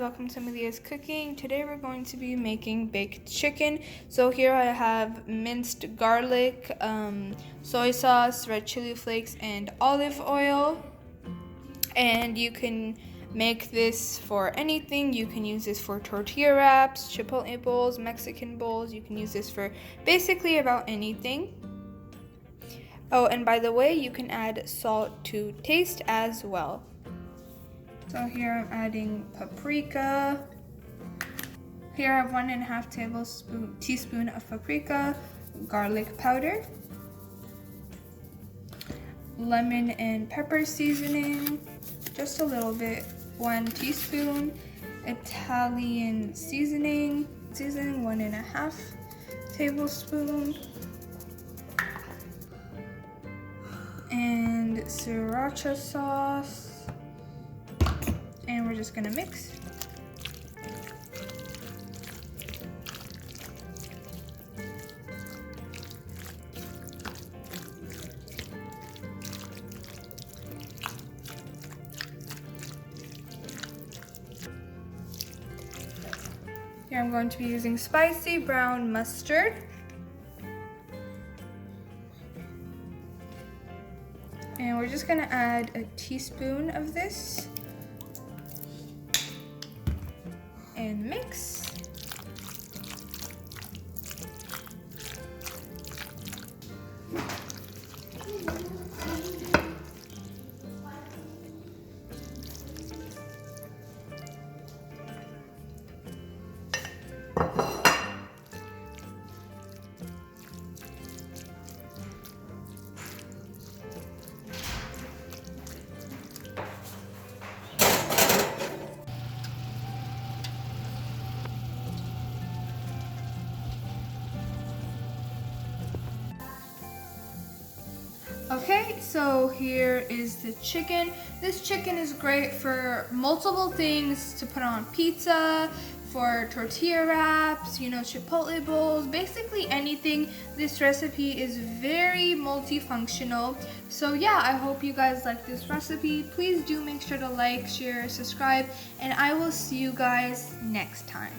welcome to Madihaz Cooking. Today we're going to be making baked chicken. So here I have minced garlic, soy sauce, red chili flakes, and olive oil. And you can make this for anything. You can use this for tortilla wraps, chipotle bowls, Mexican bowls. You can use this for basically about anything. Oh, and by the way, you can add salt to taste as well. So here I'm adding paprika. Here I have 1.5 teaspoon of paprika, garlic powder, lemon and pepper seasoning, just a little bit, 1 teaspoon, Italian seasoning, 1.5 tablespoon, and sriracha sauce. And we're just gonna mix. Here I'm going to be using spicy brown mustard. And we're just gonna add a teaspoon of this. And mix. Okay, so here is the chicken. This chicken is great for multiple things, to put on pizza, for tortilla wraps, chipotle bowls, basically anything. This recipe is very multifunctional. So yeah, I hope you guys like this recipe. Please do make sure to like, share, subscribe, and I will see you guys next time.